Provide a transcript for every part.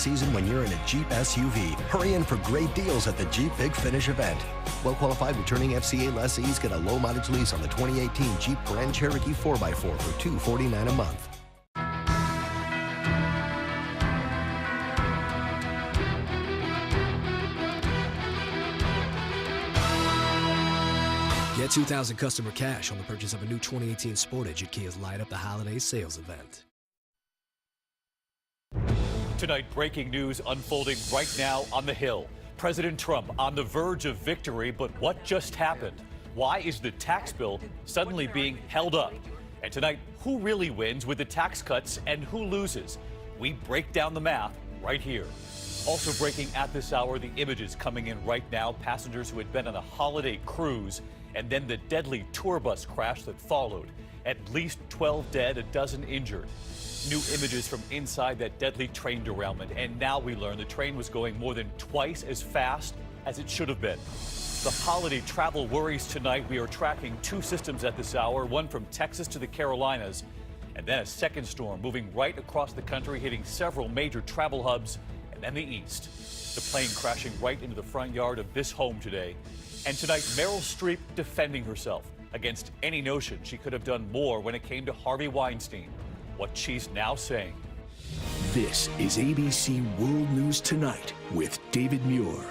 season when you're in a Jeep SUV. Hurry in for great deals at the Jeep Big Finish event. Well-qualified returning FCA lessees get a low-mileage lease on the 2018 Jeep Grand Cherokee 4x4 for $249 a month. Get 2,000 customer cash on the purchase of a new 2018 Sportage at Kia's Light Up the Holiday sales event. Tonight, breaking news unfolding right now on the Hill. President Trump on the verge of victory, but what just happened? Why is the tax bill suddenly being held up? And tonight, who really wins with the tax cuts and who loses? We break down the math right here. Also breaking at this hour, the images coming in right now, passengers who had been on a holiday cruise and then the deadly tour bus crash that followed. At least 12 dead, a dozen injured. New images from inside that deadly train derailment, and now we learn the train was going more than twice as fast as it should have been. The holiday travel worries tonight. We are tracking two systems at this hour, one from Texas to the Carolinas, and then a second storm moving right across the country, hitting several major travel hubs, and then the east. The plane crashing right into the front yard of this home today. And tonight, Meryl Streep defending herself against any notion she could have done more when it came to Harvey Weinstein. What she's now saying. This is ABC World News Tonight with David Muir.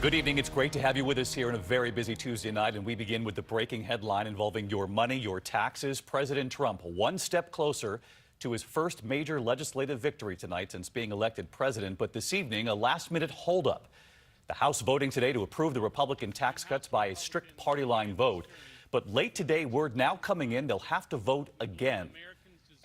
Good evening. It's great to have you with us here on a very busy Tuesday night, and we begin with the breaking headline involving your money, your taxes. President Trump one step closer to his first major legislative victory tonight since being elected president, but this evening a last-minute holdup. The House voting today to approve the Republican tax cuts by a strict party line vote, but late today word now coming in they'll have to vote again.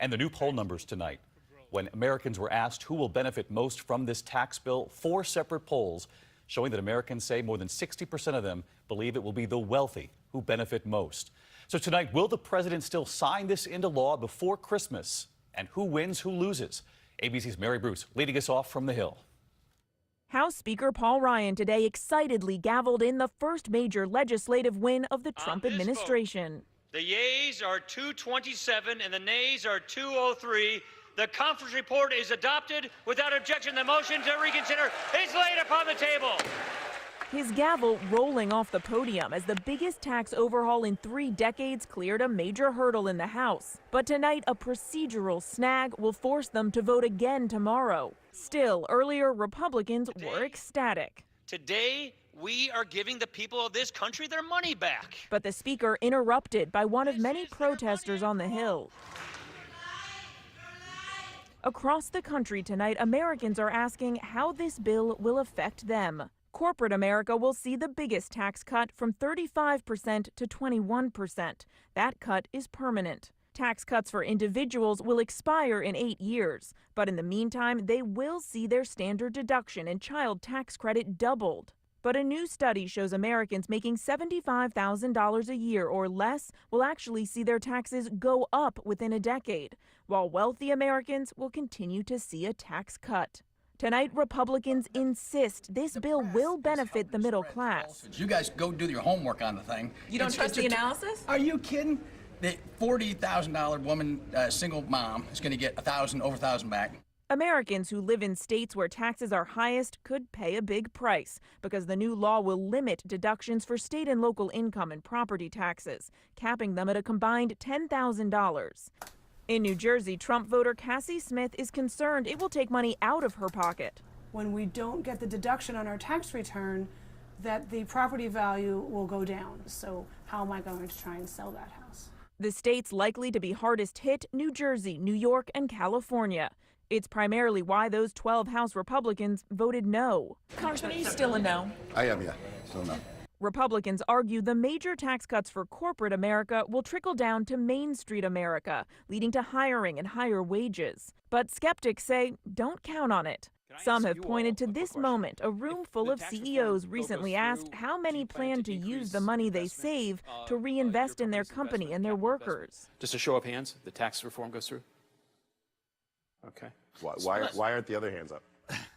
And the new poll numbers tonight. When Americans were asked who will benefit most from this tax bill, 4 separate polls showing that Americans say more than 60% of them believe it will be the wealthy who benefit most. So tonight, will the president still sign this into law before Christmas? And who wins, who loses? ABC's Mary Bruce leading us off from the Hill. House Speaker Paul Ryan today excitedly gavelled in the first major legislative win of the Trump administration. The yeas are 227 and the nays are 203. The conference report is adopted without objection. The motion to reconsider is laid upon the table. His gavel rolling off the podium as the biggest tax overhaul in 3 decades cleared a major hurdle in the House. But tonight, a procedural snag will force them to vote again tomorrow. Still, earlier Republicans were ecstatic. Today, we are giving the people of this country their money back. But the speaker interrupted by one of many protesters on the Hill. Across the country tonight, Americans are asking how this bill will affect them. Corporate America will see the biggest tax cut from 35% to 21%. That cut is permanent. Tax cuts for individuals will expire in 8 years, but in the meantime, they will see their standard deduction and child tax credit doubled. But a new study shows Americans making $75,000 a year or less will actually see their taxes go up within a decade, while wealthy Americans will continue to see a tax cut. Tonight, Republicans insist this bill will benefit the middle class. You guys go do your homework on the thing. You don't trust the analysis? Are you kidding? The $40,000 woman, single mom, is going to get over $1,000 back. Americans who live in states where taxes are highest could pay a big price because the new law will limit deductions for state and local income and property taxes, capping them at a combined $10,000. In New Jersey, Trump voter Cassie Smith is concerned it will take money out of her pocket. When we don't get the deduction on our tax return, that the property value will go down. So how am I going to try and sell that house? The states likely to be hardest hit: New Jersey, New York, and California. It's primarily why those 12 House Republicans voted no. Congressman, are you still a no? I am, yeah. Still no. Republicans argue the major tax cuts for corporate America will trickle down to Main Street America, leading to hiring and higher wages. But skeptics say don't count on it. Some have pointed to this moment. A room full of CEOs recently asked how many plan to use the money they save to reinvest in their company and their workers. Just a show of hands, the tax reform goes through? Okay. Why aren't the other hands up?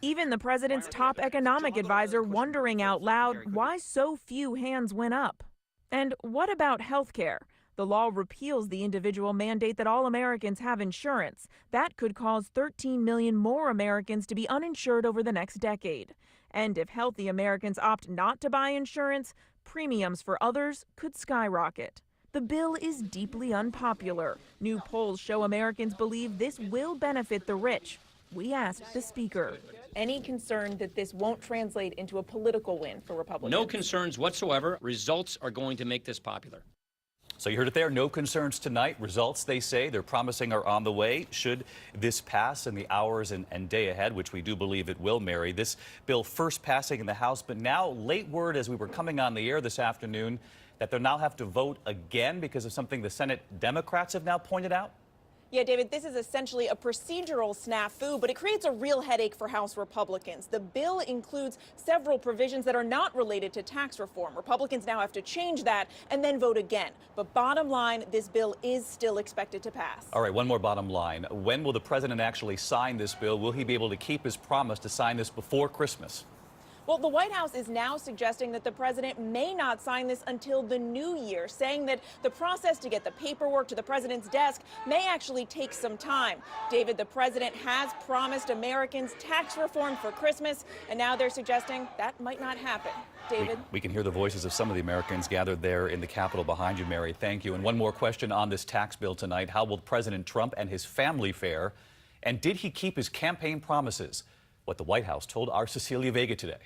Even the president's top economic advisor wondering out loud why so few hands went up. And what about health care? The law repeals the individual mandate that all Americans have insurance. That could cause 13 million more Americans to be uninsured over the next decade. And if healthy Americans opt not to buy insurance, premiums for others could skyrocket. The bill is deeply unpopular. New polls show Americans believe this will benefit the rich. We asked the speaker. Any concern that this won't translate into a political win for Republicans? No concerns whatsoever. Results are going to make this popular. So you heard it there. No concerns tonight. Results, they say, they're promising are on the way. Should this pass in the hours and day ahead, which we do believe it will, Mary. This bill first passing in the House, but now late word as we were coming on the air this afternoon that they'll now have to vote again because of something the Senate Democrats have now pointed out. Yeah, David, this is essentially a procedural snafu, but it creates a real headache for House Republicans. The bill includes several provisions that are not related to tax reform. Republicans now have to change that and then vote again. But bottom line, this bill is still expected to pass. All right, one more bottom line. When will the president actually sign this bill? Will he be able to keep his promise to sign this before Christmas? Well, the White House is now suggesting that the president may not sign this until the new year, saying that the process to get the paperwork to the president's desk may actually take some time. David, the president has promised Americans tax reform for Christmas, and now they're suggesting that might not happen. David? We can hear the voices of some of the Americans gathered there in the Capitol behind you, Mary. Thank you. And one more question on this tax bill tonight. How will President Trump and his family fare? And did he keep his campaign promises? What the White House told our Cecilia Vega today.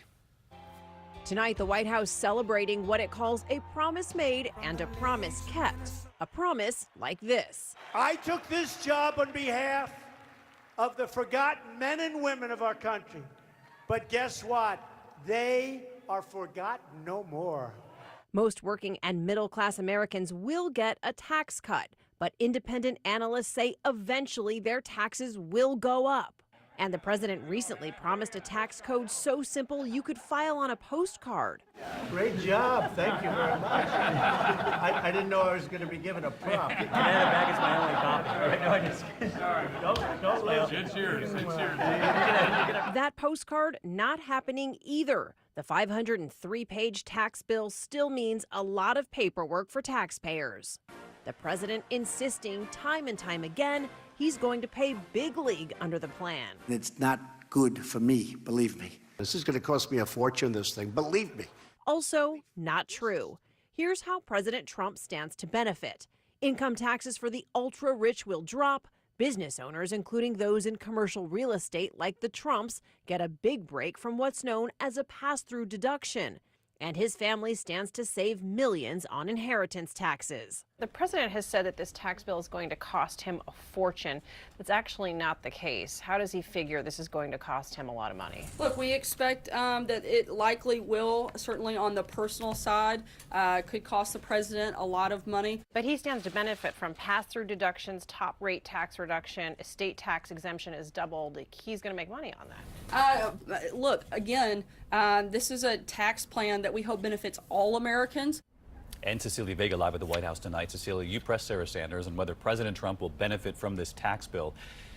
Tonight, the White House celebrating what it calls a promise made and a promise kept. A promise like this. I took this job on behalf of the forgotten men and women of our country. But guess what? They are forgotten no more. Most working and middle-class Americans will get a tax cut, but independent analysts say eventually their taxes will go up. And the president recently promised a tax code so simple you could file on a postcard. Great job. Thank you very much. I didn't know I was going to be given a prop. Banana bag is my only copy. No, I just... Sorry. Don't laugh. It's yours. It's yours. That postcard not happening either. The 503-page tax bill still means a lot of paperwork for taxpayers. The president insisting time and time again he's going to pay big league under the plan. It's not good for me, believe me. This is going to cost me a fortune, this thing, believe me. Also, not true. Here's how President Trump stands to benefit. Income taxes for the ultra-rich will drop. Business owners, including those in commercial real estate like the Trumps, get a big break from what's known as a pass-through deduction. And his family stands to save millions on inheritance taxes. The president has said that this tax bill is going to cost him a fortune. That's actually not the case. How does he figure this is going to cost him a lot of money? Look, we expect that it likely will, certainly on the personal side, could cost the president a lot of money. But he stands to benefit from pass-through deductions, top rate tax reduction, estate tax exemption is doubled. He's going to make money on that. Look, again, this is a tax plan that we hope benefits all Americans. And Cecilia Vega live at the White House tonight. Cecilia, you pressed Sarah Sanders on whether President Trump will benefit from this tax bill.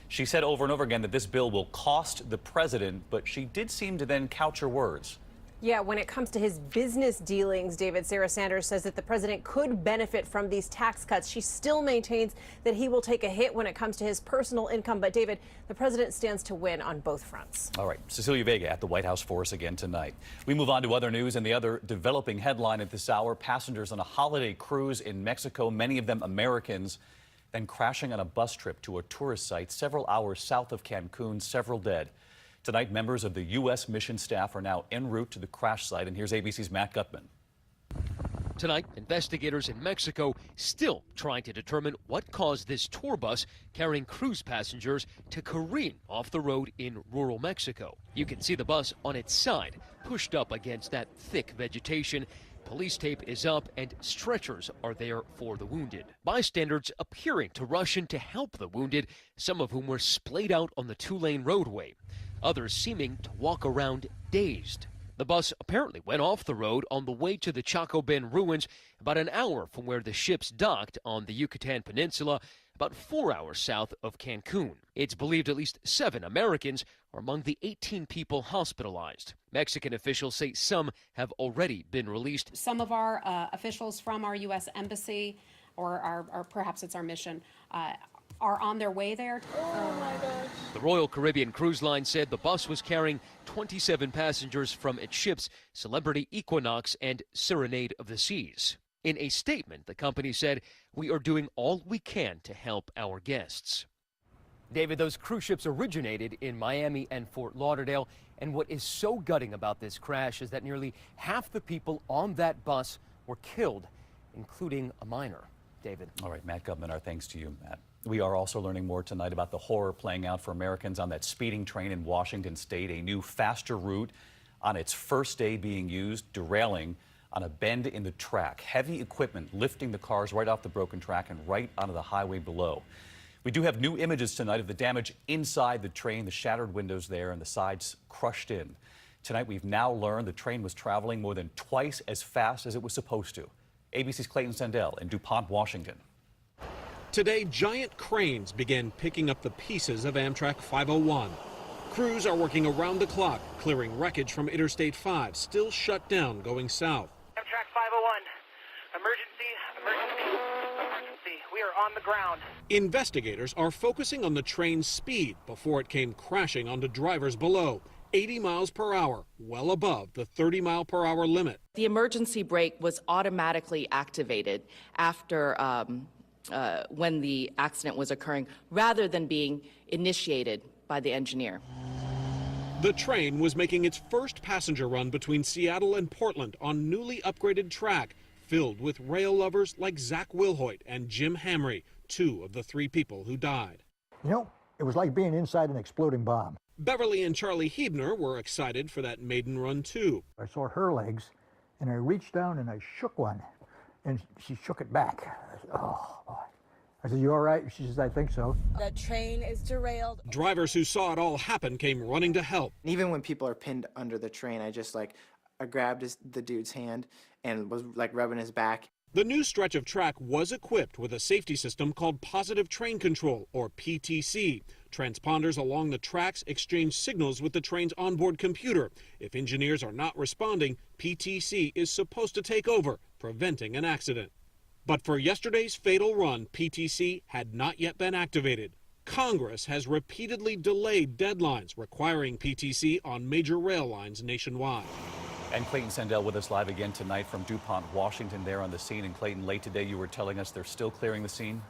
She said over and over again that this bill will cost the president, but she did seem to then couch her words. Yeah, when it comes to his business dealings, David, Sarah Sanders says that the president could benefit from these tax cuts. She still maintains that he will take a hit when it comes to his personal income. But, David, the president stands to win on both fronts. All right. Cecilia Vega at the White House for us again tonight. We move on to other news, and the other developing headline at this hour, passengers on a holiday cruise in Mexico, many of them Americans, then crashing on a bus trip to a tourist site several hours south of Cancun, several dead. Tonight, members of the U.S. mission staff are now en route to the crash site, and here's ABC's Matt Gutman. Tonight, investigators in Mexico still trying to determine what caused this tour bus carrying cruise passengers to careen off the road in rural Mexico. You can see the bus on its side, pushed up against that thick vegetation. Police tape is up and stretchers are there for the wounded. Bystanders appearing to rush in to help the wounded, some of whom were splayed out on the two-lane roadway. Others seeming to walk around dazed. The bus apparently went off the road on the way to the Chaco Bend ruins, about an hour from where the ships docked on the Yucatan Peninsula, about 4 hours south of Cancun. It's believed at least 7 Americans are among the 18 people hospitalized. Mexican officials say some have already been released. Some of our officials from our U.S. Embassy or perhaps it's our mission, are on their way there. Oh my gosh. The Royal Caribbean Cruise Line said the bus was carrying 27 passengers from its ships Celebrity Equinox and Serenade of the Seas. In a statement, the company said, "We are doing all we can to help our guests." David, those cruise ships originated in Miami and Fort Lauderdale, and what is so gutting about this crash is that nearly half the people on that bus were killed, including a minor. David. All right, Matt Gutman, our thanks to you, Matt. We are also learning more tonight about the horror playing out for Americans on that speeding train in Washington State, a new faster route on its first day being used, derailing on a bend in the track. Heavy equipment lifting the cars right off the broken track and right onto the highway below. We do have new images tonight of the damage inside the train, the shattered windows there and the sides crushed in. Tonight we've now learned the train was traveling more than twice as fast as it was supposed to. ABC's Clayton Sandell in DuPont, Washington. Today, giant cranes began picking up the pieces of Amtrak 501. Crews are working around the clock, clearing wreckage from Interstate 5, still shut down going south. Amtrak 501, emergency. We are on the ground. Investigators are focusing on the train's speed before it came crashing onto drivers below. 80 miles per hour, well above the 30-mile-per-hour limit. The emergency brake was automatically activated after when the accident was occurring, rather than being initiated by the engineer. The train was making its first passenger run between Seattle and Portland on newly upgraded track, filled with rail lovers like Zach Wilhoit and Jim Hamry, two of the three people who died. You know, it was like being inside an exploding bomb. Beverly and Charlie Hebner were excited for that maiden run, too. I saw her legs, and I reached down and I shook one, and she shook it back. I said, oh, boy. I said, you all right? She says, I think so. The train is derailed. Drivers who saw it all happen came running to help. Even when people are pinned under the train, I grabbed the dude's hand and was rubbing his back. The new stretch of track was equipped with a safety system called Positive Train Control, or PTC. Transponders along the tracks exchange signals with the train's onboard computer. If engineers are not responding, PTC is supposed to take over, preventing an accident. But for yesterday's fatal run, PTC had not yet been activated. Congress has repeatedly delayed deadlines requiring PTC on major rail lines nationwide. And Clayton Sandell with us live again tonight from DuPont, Washington, there on the scene. And Clayton, late today you were telling us they're still clearing the scene?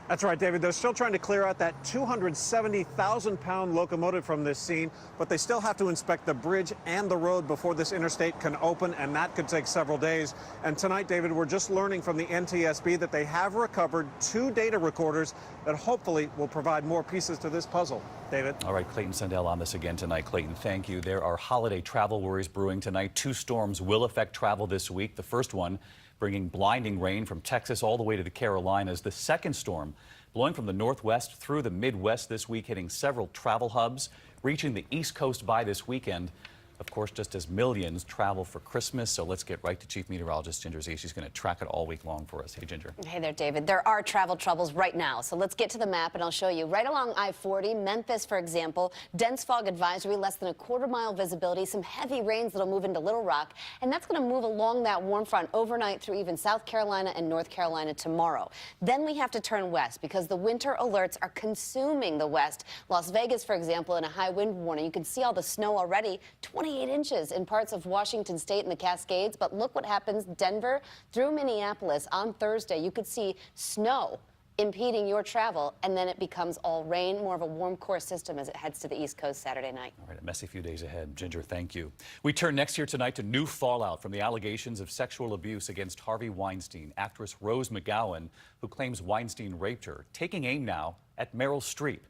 That's right, David. They're still trying to clear out that 270,000-pound locomotive from this scene, but they still have to inspect the bridge and the road before this interstate can open, and that could take several days. And tonight, David, we're just learning from the NTSB that they have recovered 2 data recorders that hopefully will provide more pieces to this puzzle. David. All right, Clayton Sandell on this again tonight. Clayton, thank you. There are holiday travel worries brewing tonight. 2 storms will affect travel this week. The first one bringing blinding rain from Texas all the way to the Carolinas. The second storm blowing from the northwest through the Midwest this week, hitting several travel hubs, reaching the East Coast by this weekend. Of course, just as millions travel for Christmas. So let's get right to Chief Meteorologist Ginger Zee. She's going to track it all week long for us. Hey, Ginger. Hey there, David. There are travel troubles right now. So let's get to the map and I'll show you. Right along I-40, Memphis, for example, dense fog advisory, less than a quarter-mile visibility, some heavy rains that'll move into Little Rock. And that's going to move along that warm front overnight through even South Carolina and North Carolina tomorrow. Then we have to turn west because the winter alerts are consuming the west. Las Vegas, for example, in a high wind warning. You can see all the snow already, 28 inches in parts of Washington State and the Cascades. But look what happens Denver through Minneapolis on Thursday. You could see snow impeding your travel, and then it becomes all rain, more of a warm core system as it heads to the East Coast Saturday night. All right, a messy few days ahead. Ginger, thank you. We turn next here tonight to new fallout from the allegations of sexual abuse against Harvey Weinstein. Actress Rose McGowan, who claims Weinstein raped her, taking aim now at Meryl Streep.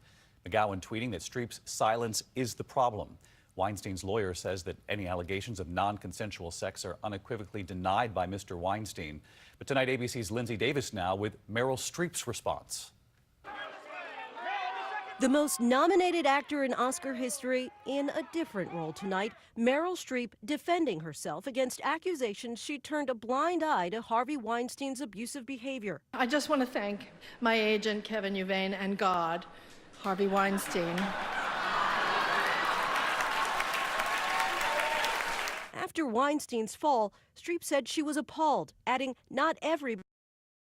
McGowan tweeting that Streep's silence is the problem. Weinstein's lawyer says that any allegations of non-consensual sex are unequivocally denied by Mr. Weinstein. But tonight, ABC's Lindsay Davis now with Meryl Streep's response. The most nominated actor in Oscar history in a different role tonight, Meryl Streep defending herself against accusations she turned a blind eye to Harvey Weinstein's abusive behavior. I just want to thank my agent, Kevin Uvain, and God, Harvey Weinstein. After Weinstein's fall, Streep said she was appalled, adding, "Not every